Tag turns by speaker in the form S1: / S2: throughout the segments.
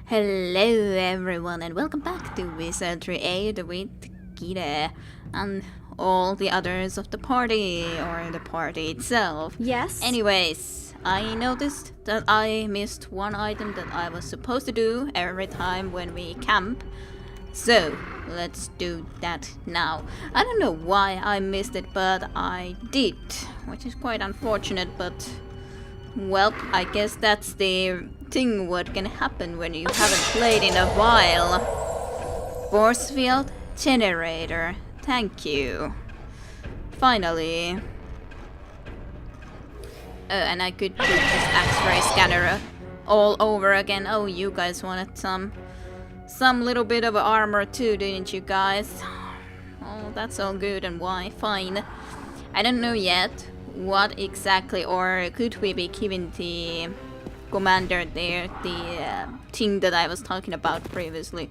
S1: Hello everyone and welcome back to Wizardry with Gita and all the others of the party, or the party itself.
S2: Yes?
S1: Anyways, I noticed that I missed one item that I was supposed to do every time when we camp. So, let's do that now. I don't know why I missed it, but I did, which is quite unfortunate, but well, I guess that's the thing what can happen when you haven't played in a while. Force field generator. Thank you. Finally. Oh, and I could put this X-ray scanner all over again. Oh, you guys wanted some little bit of armor too, didn't you guys? Oh, that's all good and why? Fine. I don't know yet what exactly, or could we be given the commander there, the thing that I was talking about previously,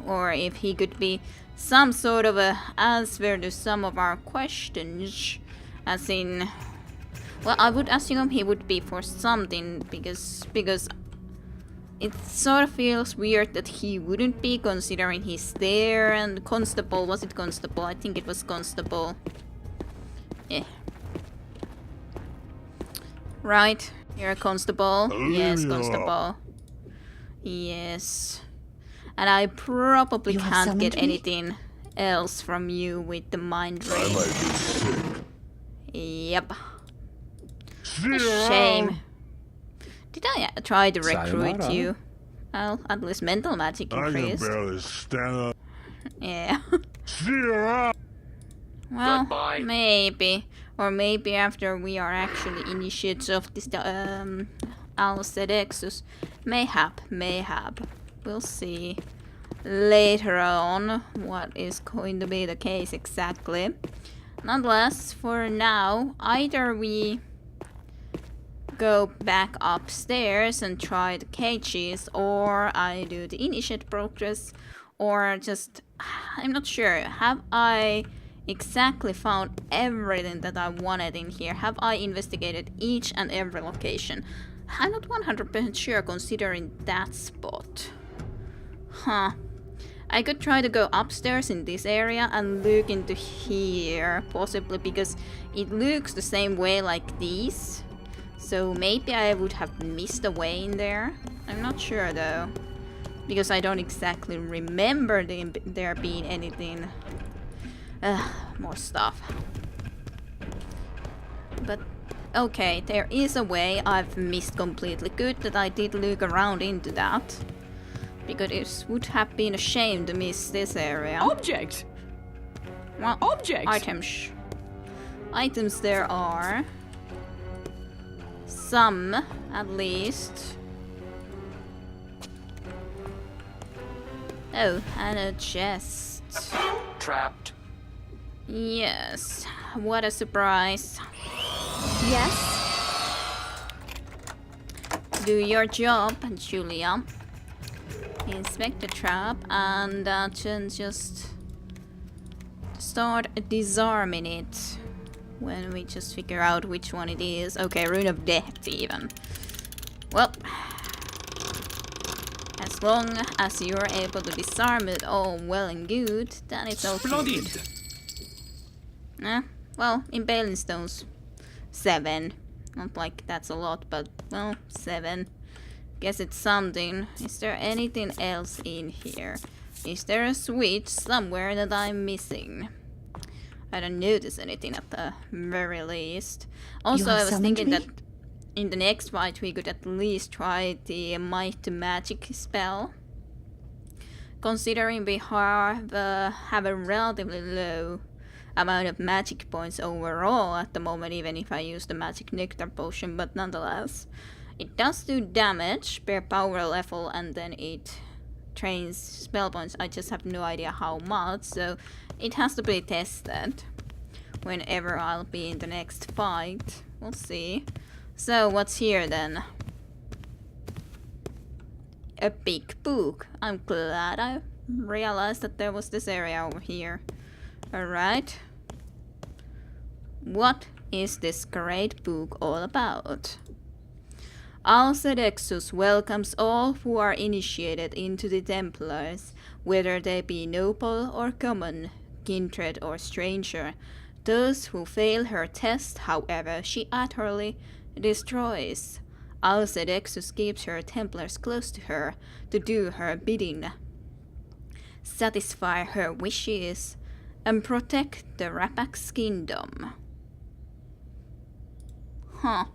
S1: or if he could be some sort of a answer to some of our questions, as in, well, I would assume he would be for something, because it sort of feels weird that he wouldn't be, considering he's there. And constable, was it constable? I think it was constable. Yeah. Right, you're a constable. Yes, constable. Yes. And I probably
S2: You have
S1: can't get
S2: summoned me?
S1: anything else from you with the mind ring. Yep. A shame. Did I try to recruit
S3: Sayonara.
S1: you? Well, at least mental magic
S4: I can
S1: increased.
S4: barely stand up.
S1: Yeah.
S4: Cheer up!
S1: Well,
S3: Goodbye.
S1: maybe. Or maybe after we are actually initiates of this Alcedexus. Mayhap. We'll see later on what is going to be the case exactly. Nonetheless, for now, either we go back upstairs and try the cages, or I do the initiate progress, or just, I'm not sure. Have I exactly found everything that I wanted in here? Have I investigated each and every location? I'm not 100% sure, considering that spot. Huh. I could try to go upstairs in this area and look into here, possibly, because it looks the same way like these. So maybe I would have missed a way in there. I'm not sure though, because I don't exactly remember there being anything. More stuff. But okay, there is a way I've missed completely. Good that I did look around into that, because it would have been a shame to miss this area.
S5: Object!
S1: Well,
S5: Object!
S1: items. Items there are. Some, at least. Oh, and a chest.
S3: Trapped.
S1: Yes, what a surprise.
S2: Yes?
S1: Do your job, Julia. Inspect the trap and just start disarming it when we just figure out which one it is. Okay, Rune of Death even. Well, as long as you're able to disarm it all well and good, then it's all good.
S3: Splendid.
S1: Well, impaling stones, 7. Not like that's a lot, but well, 7. Guess it's something. Is there anything else in here? Is there a switch somewhere that I'm missing? I don't notice anything at the very least. Also,
S2: have
S1: I was
S2: summoned
S1: thinking
S2: me?
S1: that in the next fight we could at least try the Might to Magic spell. Considering we have a relatively low amount of magic points overall at the moment, even if I use the magic nectar potion, but nonetheless, it does do damage per power level, and then it trains spell points. I just have no idea how much, so it has to be tested whenever I'll be in the next fight. We'll see. So what's here then? A big book. I'm glad I realized that there was this area over here. Alright. What is this great book all about? Alcedexus welcomes all who are initiated into the Templars, whether they be noble or common, kindred or stranger. Those who fail her test, however, she utterly destroys. Alcedexus keeps her Templars close to her to do her bidding, satisfy her wishes, and protect the Rapax kingdom. Huh.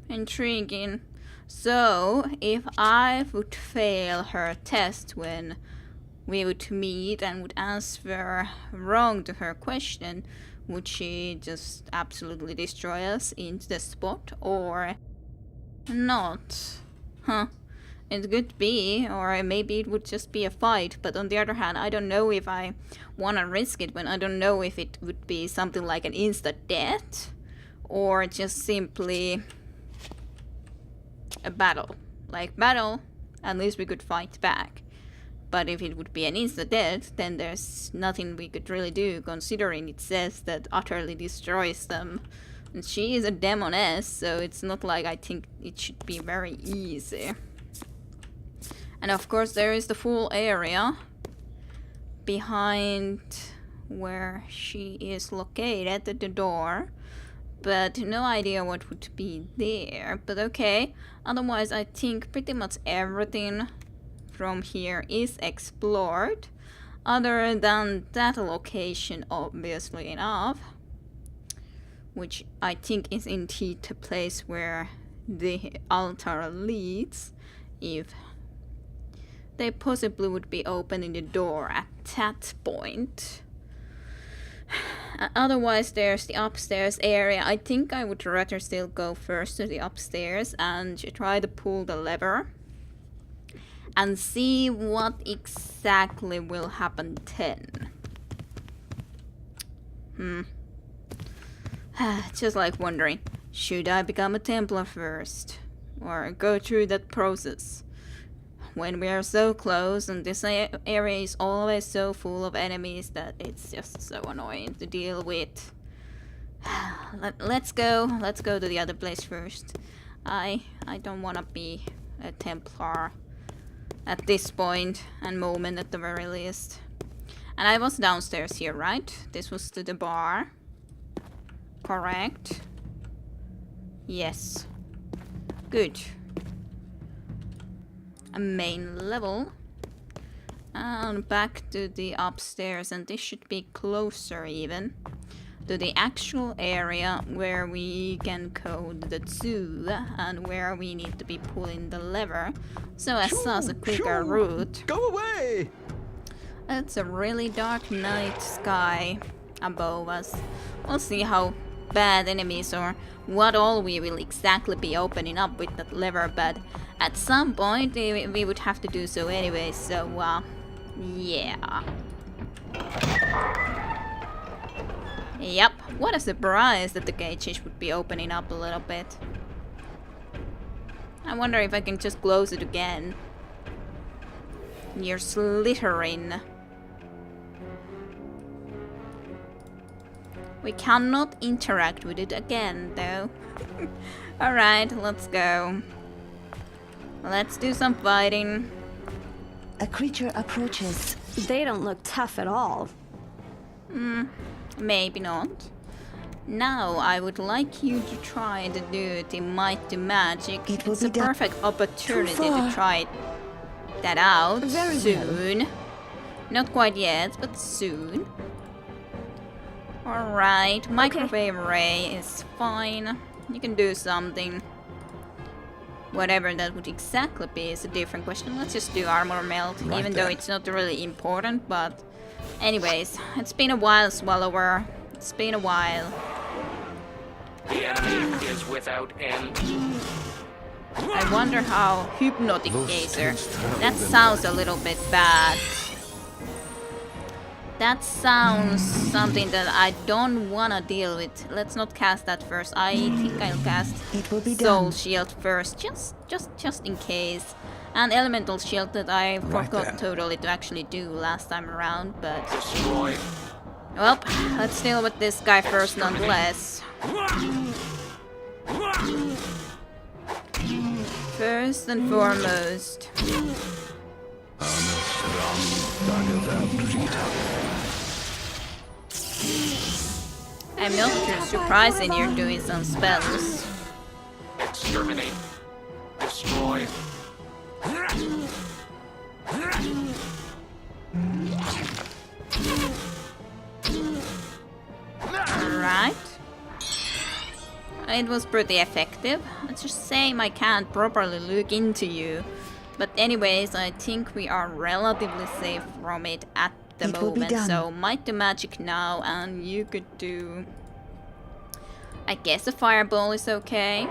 S1: Intriguing. So, if I would fail her test when we would meet and would answer wrong to her question, would she just absolutely destroy us into the spot or not? Huh. It could be, or maybe it would just be a fight, but on the other hand, I don't know if I want to risk it when I don't know if it would be something like an instant death or just simply a battle. Like battle, at least we could fight back. But if it would be an instant death, then there's nothing we could really do, considering it says that utterly destroys them. And she is a demoness, so it's not like I think it should be very easy. And of course there is the full area behind where she is located at the door. But no idea what would be there. But okay, otherwise I think pretty much everything from here is explored. Other than that location, obviously enough. Which I think is indeed the place where the altar leads. If they possibly would be opening the door at that point. Otherwise, there's the upstairs area. I think I would rather still go first to the upstairs and try to pull the lever and see what exactly will happen then. Just like wondering, should I become a Templar first or go through that process? When we are so close, and this area is always so full of enemies that it's just so annoying to deal with. Let's go to the other place first. I don't want to be a Templar at this point and moment at the very least. And I was downstairs here, right? This was to the bar. Correct? Yes. Good. A main level. And back to the upstairs, and this should be closer even to the actual area where we can code the zoo and where we need to be pulling the lever so as a quicker route.
S2: Go away!
S1: It's a really dark night sky above us. We'll see how bad enemies or what all we will exactly be opening up with that lever, but at some point we would have to do so anyway, so yeah. Yep, what a surprise that the cages would be opening up a little bit. I wonder if I can just close it again. You're slithering. We cannot interact with it again, though. Alright, let's go. Let's do some fighting.
S3: A creature approaches.
S5: They don't look tough at all.
S1: Maybe not. Now I would like you to try to do the mighty magic.
S3: It will
S1: It's
S3: be
S1: a
S3: done.
S1: perfect opportunity
S3: Too
S1: to
S3: far.
S1: try that out
S5: Very well.
S1: soon. Not quite yet, but soon. Alright, microwave ray is fine. You can do something. Whatever that would exactly be is a different question. Let's just do armor melt,
S2: Right
S1: even though
S2: then.
S1: it's not really important, but anyways, it's been a while, Swallower. It's been a while.
S6: The enemy is without end.
S1: I wonder how hypnotic
S2: Those
S1: gazer.
S2: things travel
S1: That
S2: them
S1: sounds a little bit bad. That sounds something that I don't wanna deal with. Let's not cast that first. I think I'll cast
S3: It will be
S1: Soul
S3: done.
S1: Shield first, just in case. And Elemental Shield that I forgot
S2: then.
S1: totally to actually do last time around, but
S6: Destroy.
S1: well, let's deal with this guy first nonetheless. First and foremost, I'm not too surprised in you're doing some spells.
S6: Exterminate. Destroy.
S1: Alright. It was pretty effective. It's just shame I can't properly look into you. But anyways, I think we are relatively safe from it at the
S3: It will be
S1: moment.
S3: done.
S1: So might do magic now, and you could do... I guess a fireball is okay.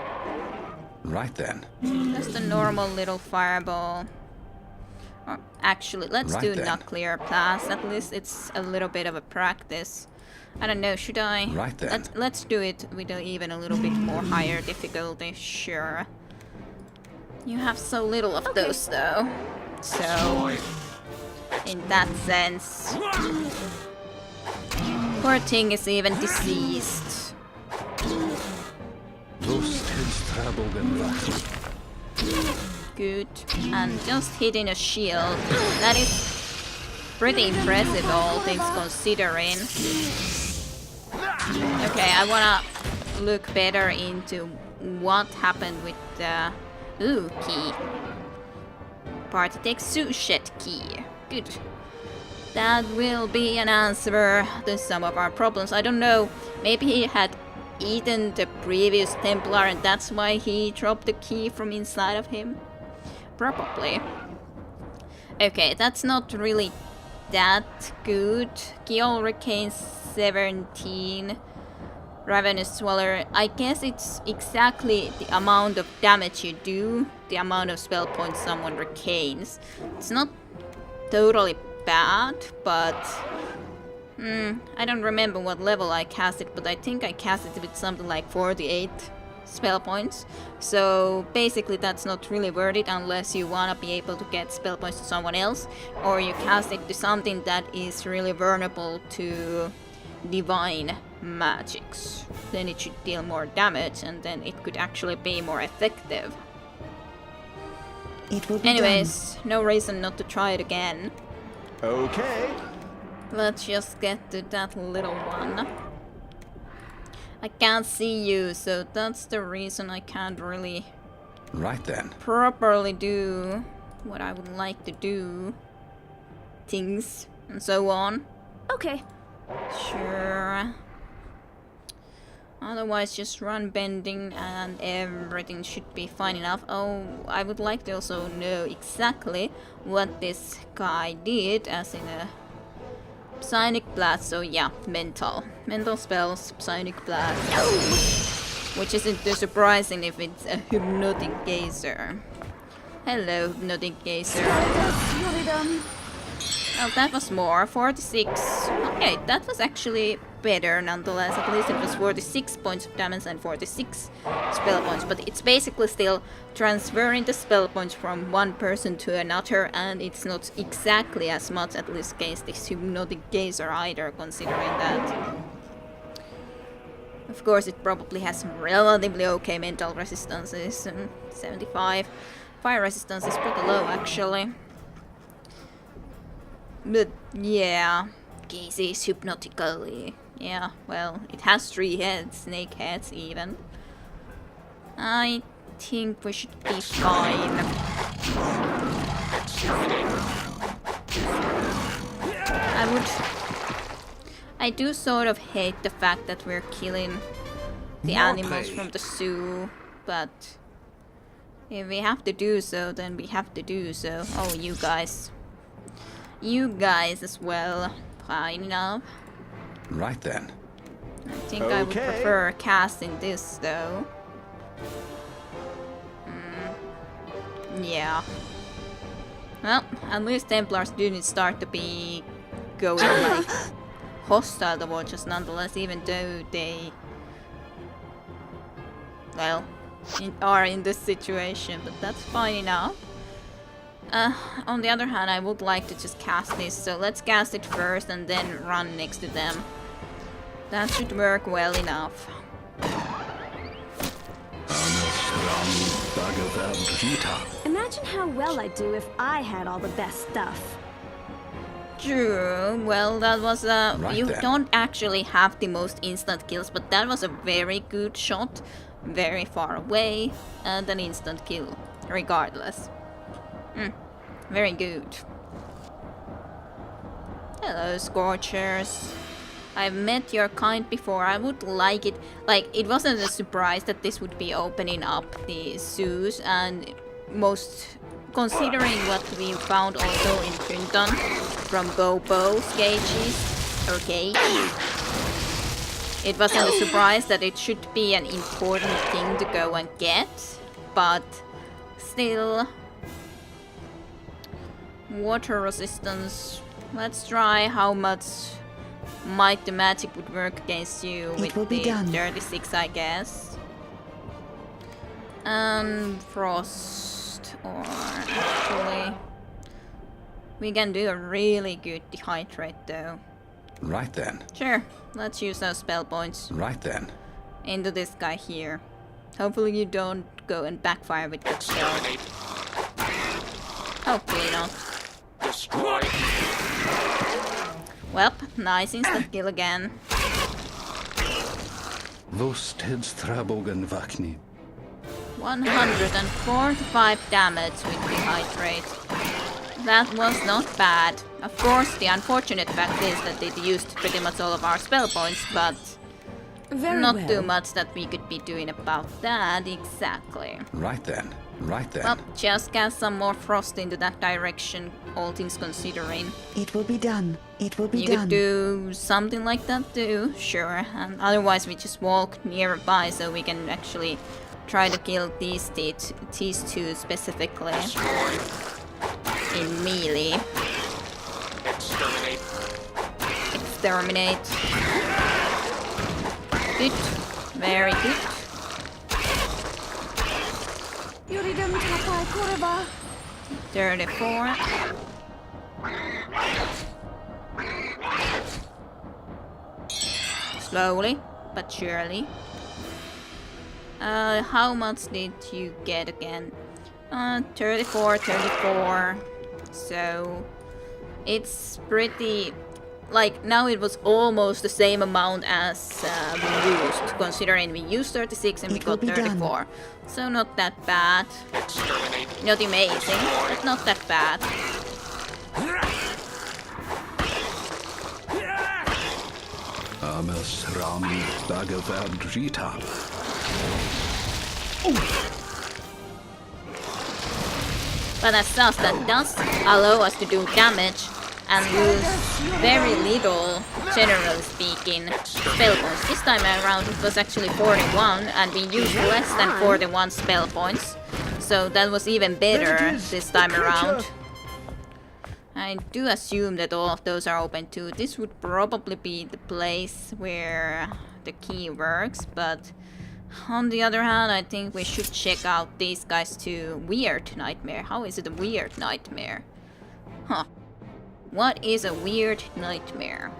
S2: Right then.
S1: Just a normal little fireball. Or actually, let's
S2: Right
S1: do
S2: then.
S1: nuclear blast. At least it's a little bit of a practice. I don't know, should I?
S2: Right then.
S1: Let's do it with even a little bit more higher difficulty, sure. You have so little of those though. So, in that sense, poor thing is even deceased. Good. And just hitting a shield. That is pretty impressive, all things considering. Okay, I wanna look better into what happened with the key. Party takes Sushet key. Good. That will be an answer to some of our problems. I don't know, maybe he had eaten the previous Templar and that's why he dropped the key from inside of him. Probably. Okay, that's not really that good. Key retains 17. Ravenous Swallower. I guess it's exactly the amount of damage you do, the amount of spell points someone retains. It's not totally bad, but I don't remember what level I cast it, but I think I cast it with something like 48 spell points. So basically that's not really worth it unless you wanna be able to get spell points to someone else, or you cast it to something that is really vulnerable to divine magics. Then it should deal more damage and then it could actually be more effective.
S3: It will be
S1: Anyways, no reason not to try it again.
S7: Okay.
S1: Let's just get to that little one. I can't see you, so that's the reason I can't really
S2: Right then.
S1: properly do what I would like to do. Things and so on.
S5: Okay.
S1: Sure. Otherwise, just run bending and everything should be fine enough. Oh, I would like to also know exactly what this guy did, as in a Psionic Blast. So yeah, mental spells, Psionic Blast. Which isn't too surprising if it's a Hypnotic Gazer. Hello, Hypnotic Gazer. Oh, that was more. 46. Okay, that was actually better nonetheless. At least it was 46 points of damage and 46 spell points. But it's basically still transferring the spell points from one person to another, and it's not exactly as much, at least against this Hypnotic Gazer either, considering that. Of course, it probably has some relatively okay mental resistances. 75. Fire resistance is pretty low, actually. But yeah, gazes hypnotically. Yeah, well, it has 3 heads, snake heads even. I think we should be fine. I do sort of hate the fact that we're killing the animals from the zoo, but if we have to do so, then we have to do so. Oh, you guys. You guys as well. Fine enough.
S2: Right then.
S1: I think I would prefer casting this though. Yeah. Well, at least Templars didn't start to be going like hostile towards us nonetheless, even though they, well, are in this situation, but that's fine enough. On the other hand, I would like to just cast this, so let's cast it first and then run next to them. That should work well enough.
S5: Imagine how well I'd do if I had all the best stuff.
S1: True. Well, that was
S2: Right
S1: you
S2: then.
S1: don't actually have the most instant kills, but that was a very good shot, very far away, and an instant kill, regardless. Very good. Hello, Scorchers. I've met your kind before. I would like it. Like, it wasn't a surprise that this would be opening up the zoos, and most considering what we found also in Trinton from Bobo's cages or cage. It wasn't a surprise that it should be an important thing to go and get, but still. Water resistance. Let's try how much Might the Magic would work against you
S3: It will
S1: with
S3: be
S1: the
S3: done.
S1: 36, I guess. Frost, or actually, we can do a really good dehydrate though.
S2: Right then.
S1: Sure, let's use those spell points
S2: Right then.
S1: into this guy here. Hopefully you don't go and backfire with that spell.
S6: Exterminate.
S1: Hopefully not.
S6: Destroy.
S1: Well, nice instant kill again.
S7: Vosteds Trabogan Vakni.
S1: 145 damage with the hydrate. That was not bad. Of course, the unfortunate fact is that it used pretty much all of our spell points, but
S5: Very
S1: not
S5: well.
S1: too much that we could be doing about that exactly.
S2: Right then. Right then.
S1: Well, just cast some more frost into that direction, all things considering.
S3: It will be done. It will be
S1: You
S3: done.
S1: could do something like that too, sure. And otherwise we just walk nearby so we can actually try to kill these two specifically
S6: Destroy.
S1: in melee.
S6: Exterminate.
S1: Exterminate. Good. Very good.
S5: Yuridum tapai kurva.
S1: 34. Slowly, but surely. How much did you get again? 34, 34. So, it's pretty... Like, now it was almost the same amount as we used, considering we used 36 and we
S3: It will
S1: got
S3: be done.
S1: 34. So not that bad.
S6: Exterminate.
S1: Not amazing, but not that bad.
S7: Ames Rami Bagavadrita.
S1: But as such, that does allow us to do damage and lose very little, generally speaking, spell points. This time around it was actually 41 and we used less than 41 spell points. So that was even better this time around. I do assume that all of those are open too. This would probably be the place where the key works, but on the other hand, I think we should check out these guys too. Weird nightmare. How is it a weird nightmare? Huh. What is a weird nightmare?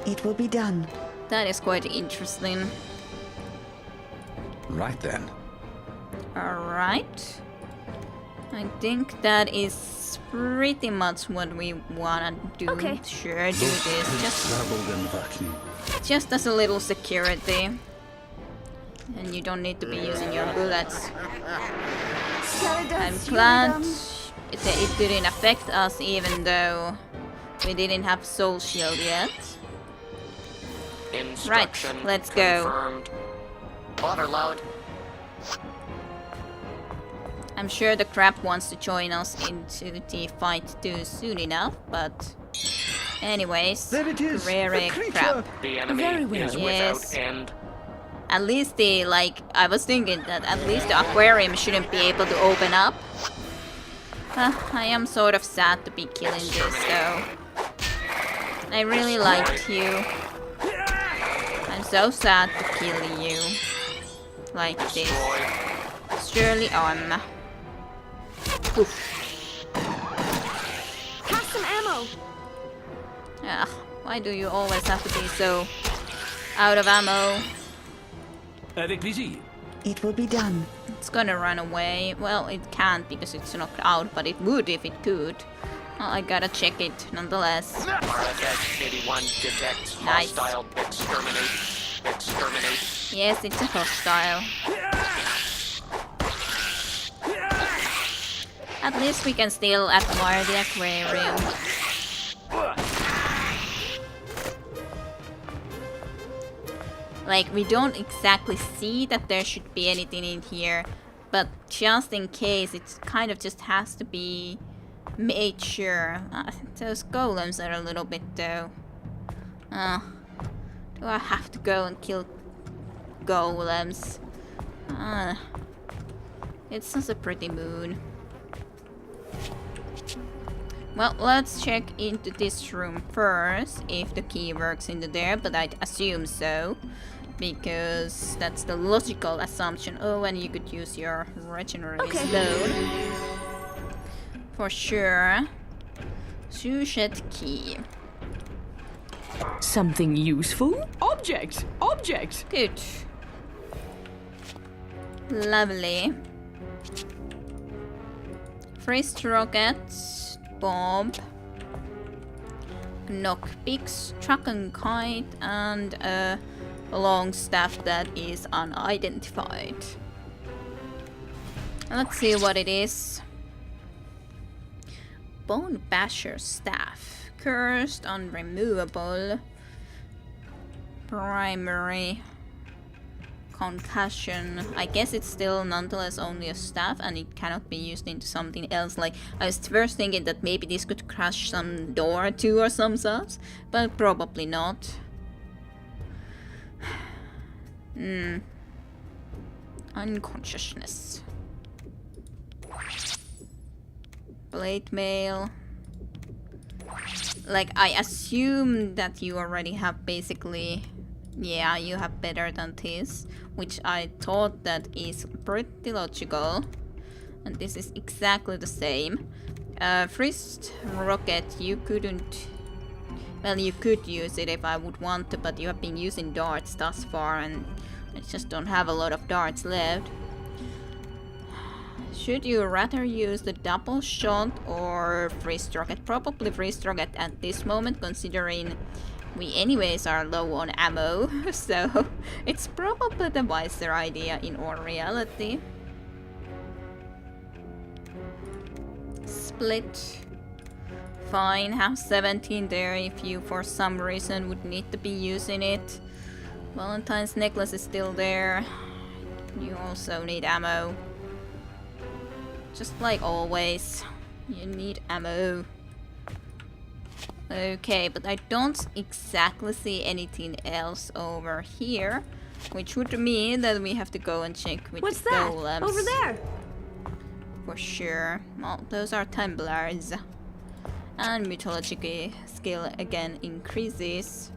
S3: It will be done.
S1: That is quite interesting.
S2: Right then.
S1: Alright. I think that is pretty much what we wanna do.
S5: Okay.
S1: Sure, do this.
S7: Trabogan Vakni.
S1: Just as a little security. And you don't need to be using your bullets. I'm glad it didn't affect us even though we didn't have soul shield yet.
S6: Instruction
S1: let's go.
S6: confirmed. Overload.
S1: I'm sure the crab wants to join us into the fight too soon enough, but anyways,
S4: There it is,
S1: Rare
S4: a creature.
S1: crab.
S6: The enemy
S5: Very well.
S6: is
S1: Yes.
S6: without end.
S1: At least the, like, I was thinking that at least the aquarium shouldn't be able to open up. I am sort of sad to be killing this though. I really liked you. I'm so sad to kill you. Like this.
S6: Destroy.
S1: Surely on. Oof.
S5: Have some ammo.
S1: Ugh, why do you always have to be so out of ammo?
S7: Avec plaisir.
S3: It will be done.
S1: It's gonna run away. Well, it can't because it's knocked out, but it would if it could. Well, I gotta check it nonetheless.
S6: RFX-81 detects
S1: Nice.
S6: hostile. Exterminate. Exterminate.
S1: Yes, it's a hostile. At least we can still admire the aquarium. Like, we don't exactly see that there should be anything in here, but just in case, it kind of just has to be made sure. Those golems are a little bit though. Do I have to go and kill golems? It's just a pretty moon. Well, let's check into this room first, if the key works into there, but I'd assume so. Because that's the logical assumption. Oh, and you could use your regenerate stone. For sure. Suchet key.
S8: Something useful? Object! Object!
S1: Good. Lovely. First rockets, bomb, knockpicks, truck and kite, and a long staff that is unidentified. Let's see what it is. Bone Basher staff, cursed, unremovable, primary. Concussion. I guess it's still nonetheless only a staff and it cannot be used into something else. Like, I was first thinking that maybe this could crush some door or two or some such, but probably not. Unconsciousness. Blade mail. Like, I assume that you already have basically... Yeah, you have better than this, which I thought that is pretty logical. And this is exactly the same. First rocket, you couldn't... Well, you could use it if I would want to, but you have been using darts thus far, and I just don't have a lot of darts left. Should you rather use the double shot or first rocket? Probably first rocket at this moment, considering we anyways are low on ammo, so it's probably the wiser idea in all reality. Split. Fine, have 17 there if you for some reason would need to be using it. Valentine's necklace is still there. You also need ammo. Just like always, you need ammo. Okay, but I don't exactly see anything else over here, which would mean that we have to go and check with
S5: What's
S1: the
S5: that?
S1: golems.
S5: Over there.
S1: For sure. Well, those are Templars. And mythology skill again increases.